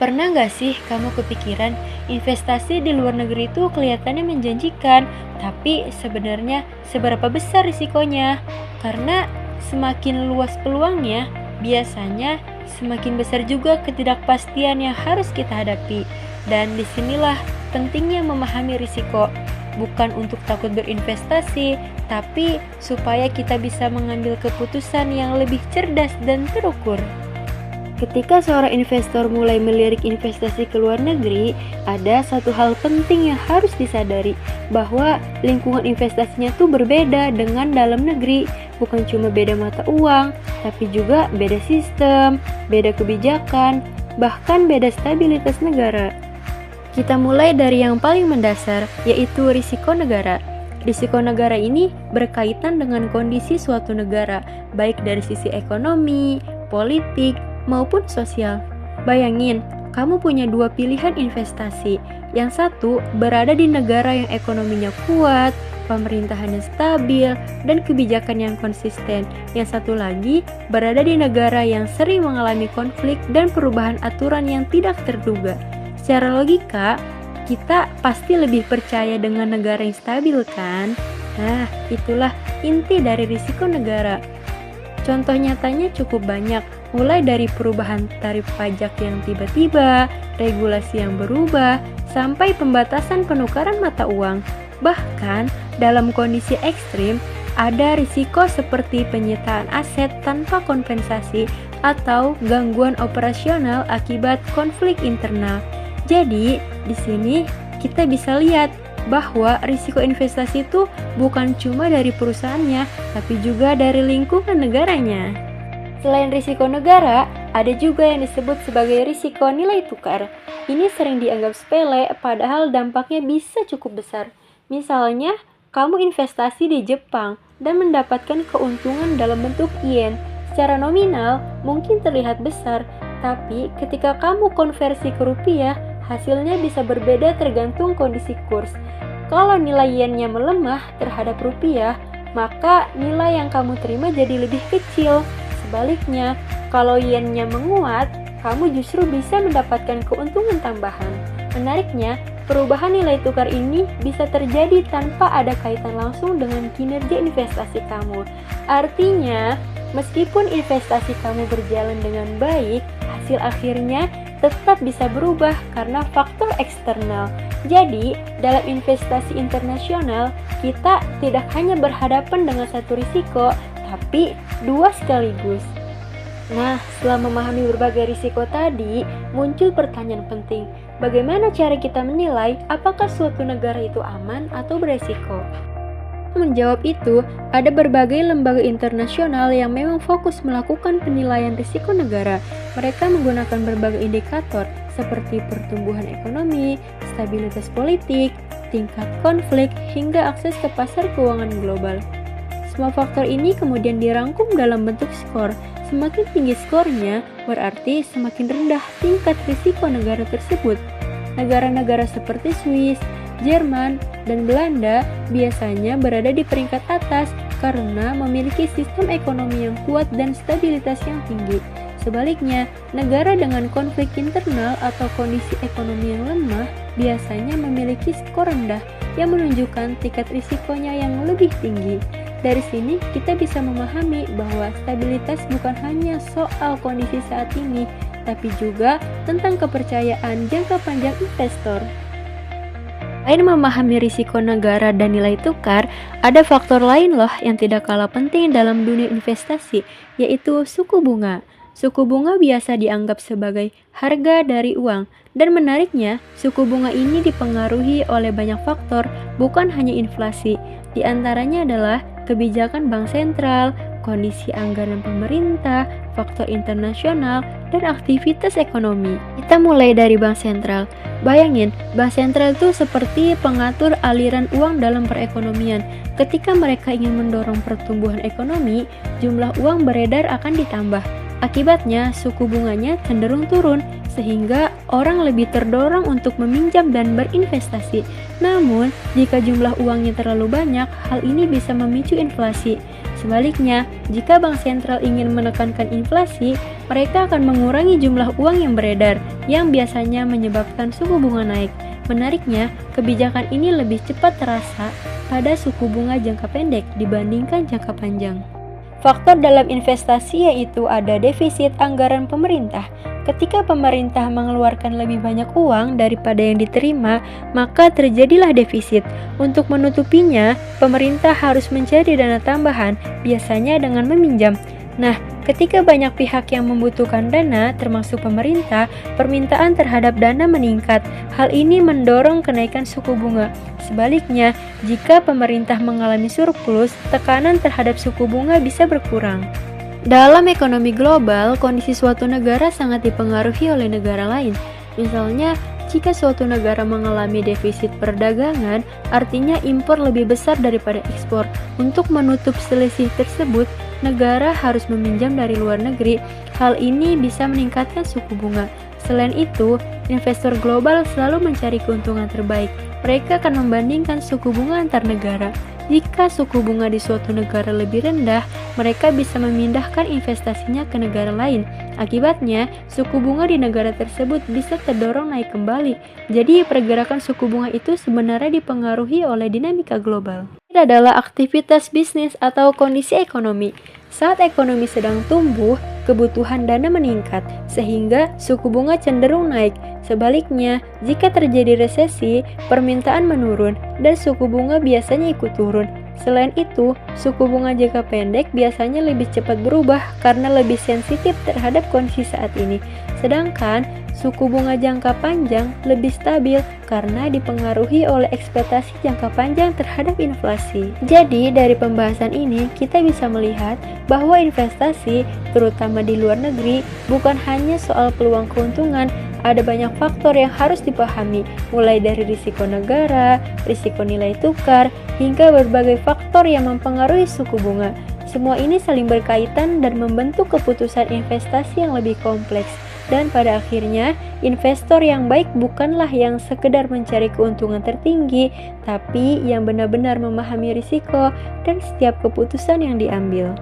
Pernah nggak sih kamu kepikiran investasi di luar negeri itu kelihatannya menjanjikan, tapi sebenarnya seberapa besar risikonya? Karena semakin luas peluangnya, biasanya semakin besar juga ketidakpastian yang harus kita hadapi. Dan disinilah pentingnya memahami risiko, bukan untuk takut berinvestasi, tapi supaya kita bisa mengambil keputusan yang lebih cerdas dan terukur. Ketika seorang investor mulai melirik investasi ke luar negeri, ada satu hal penting yang harus disadari, bahwa lingkungan investasinya tuh berbeda dengan dalam negeri. Bukan cuma beda mata uang, tapi juga beda sistem, beda kebijakan, bahkan beda stabilitas negara. Kita mulai dari yang paling mendasar, yaitu risiko negara. Risiko negara ini berkaitan dengan kondisi suatu negara, baik dari sisi ekonomi, politik, maupun sosial. Bayangin, kamu punya dua pilihan investasi. Yang satu berada di negara yang ekonominya kuat, pemerintahannya stabil, dan kebijakan yang konsisten. Yang satu lagi berada di negara yang sering mengalami konflik dan perubahan aturan yang tidak terduga. Secara logika, kita pasti lebih percaya dengan negara yang stabil, kan? Nah, itulah inti dari risiko negara. Contoh nyatanya cukup banyak, mulai dari perubahan tarif pajak yang tiba-tiba, regulasi yang berubah, sampai pembatasan penukaran mata uang. Bahkan, dalam kondisi ekstrim, ada risiko seperti penyitaan aset tanpa kompensasi atau gangguan operasional akibat konflik internal. Jadi, di sini kita bisa lihat bahwa risiko investasi itu bukan cuma dari perusahaannya, tapi juga dari lingkungan negaranya. Selain risiko negara, ada juga yang disebut sebagai risiko nilai tukar. Ini sering dianggap sepele, padahal dampaknya bisa cukup besar. Misalnya, kamu investasi di Jepang dan mendapatkan keuntungan dalam bentuk yen. Secara nominal, mungkin terlihat besar, tapi ketika kamu konversi ke rupiah, hasilnya bisa berbeda tergantung kondisi kurs. Kalau nilai yennya melemah terhadap rupiah, maka nilai yang kamu terima jadi lebih kecil. Sebaliknya, kalau yennya menguat, kamu justru bisa mendapatkan keuntungan tambahan. Menariknya, perubahan nilai tukar ini bisa terjadi tanpa ada kaitan langsung dengan kinerja investasi kamu. Artinya, meskipun investasi kamu berjalan dengan baik, hasil akhirnya tetap bisa berubah karena faktor eksternal. Jadi, dalam investasi internasional, kita tidak hanya berhadapan dengan satu risiko, tapi dua sekaligus. Nah, setelah memahami berbagai risiko tadi, muncul pertanyaan penting. Bagaimana cara kita menilai apakah suatu negara itu aman atau beresiko? Menjawab itu, ada berbagai lembaga internasional yang memang fokus melakukan penilaian risiko negara. Mereka menggunakan berbagai indikator seperti pertumbuhan ekonomi, stabilitas politik, tingkat konflik, hingga akses ke pasar keuangan global. Semua faktor ini kemudian dirangkum dalam bentuk skor. Semakin tinggi skornya, berarti semakin rendah tingkat risiko negara tersebut. Negara-negara seperti Swiss, Jerman, dan Belanda biasanya berada di peringkat atas karena memiliki sistem ekonomi yang kuat dan stabilitas yang tinggi. Sebaliknya, negara dengan konflik internal atau kondisi ekonomi yang lemah biasanya memiliki skor rendah yang menunjukkan tingkat risikonya yang lebih tinggi. Dari sini, kita bisa memahami bahwa stabilitas bukan hanya soal kondisi saat ini, tapi juga tentang kepercayaan jangka panjang investor. Selain memahami risiko negara dan nilai tukar, ada faktor lain loh yang tidak kalah penting dalam dunia investasi, yaitu suku bunga. Suku bunga biasa dianggap sebagai harga dari uang, dan menariknya, suku bunga ini dipengaruhi oleh banyak faktor, bukan hanya inflasi. Di antaranya adalah kebijakan bank sentral, kondisi anggaran pemerintah, faktor internasional, dan aktivitas ekonomi. Kita mulai dari bank sentral. Bayangin, bank sentral itu seperti pengatur aliran uang dalam perekonomian. Ketika mereka ingin mendorong pertumbuhan ekonomi, jumlah uang beredar akan ditambah. Akibatnya, suku bunganya cenderung turun, sehingga orang lebih terdorong untuk meminjam dan berinvestasi. Namun, jika jumlah uangnya terlalu banyak, hal ini bisa memicu inflasi. Sebaliknya, jika bank sentral ingin menekankan inflasi, mereka akan mengurangi jumlah uang yang beredar, yang biasanya menyebabkan suku bunga naik. Menariknya, kebijakan ini lebih cepat terasa pada suku bunga jangka pendek dibandingkan jangka panjang. Faktor dalam investasi yaitu ada defisit anggaran pemerintah. Ketika pemerintah mengeluarkan lebih banyak uang daripada yang diterima, maka terjadilah defisit. Untuk menutupinya, pemerintah harus mencari dana tambahan, biasanya dengan meminjam. Nah, ketika banyak pihak yang membutuhkan dana, termasuk pemerintah, permintaan terhadap dana meningkat. Hal ini mendorong kenaikan suku bunga. Sebaliknya, jika pemerintah mengalami surplus, tekanan terhadap suku bunga bisa berkurang. Dalam ekonomi global, kondisi suatu negara sangat dipengaruhi oleh negara lain. Misalnya, jika suatu negara mengalami defisit perdagangan, artinya impor lebih besar daripada ekspor. Untuk menutup selisih tersebut, negara harus meminjam dari luar negeri. Hal ini bisa meningkatkan suku bunga. Selain itu, investor global selalu mencari keuntungan terbaik. Mereka akan membandingkan suku bunga antar negara. Jika suku bunga di suatu negara lebih rendah, mereka bisa memindahkan investasinya ke negara lain. Akibatnya, suku bunga di negara tersebut bisa terdorong naik kembali. Jadi, pergerakan suku bunga itu sebenarnya dipengaruhi oleh dinamika global. Ini adalah aktivitas bisnis atau kondisi ekonomi. Saat ekonomi sedang tumbuh, kebutuhan dana meningkat, sehingga suku bunga cenderung naik. Sebaliknya, jika terjadi resesi, permintaan menurun, dan suku bunga biasanya ikut turun. Selain itu, suku bunga jangka pendek biasanya lebih cepat berubah karena lebih sensitif terhadap kondisi saat ini. Sedangkan, suku bunga jangka panjang lebih stabil karena dipengaruhi oleh ekspektasi jangka panjang terhadap inflasi. Jadi, dari pembahasan ini kita bisa melihat bahwa investasi, terutama di luar negeri, bukan hanya soal peluang keuntungan. Ada banyak faktor yang harus dipahami, mulai dari risiko negara, risiko nilai tukar, hingga berbagai faktor yang mempengaruhi suku bunga. Semua ini saling berkaitan dan membentuk keputusan investasi yang lebih kompleks. Dan pada akhirnya, investor yang baik bukanlah yang sekedar mencari keuntungan tertinggi, tapi yang benar-benar memahami risiko dan setiap keputusan yang diambil.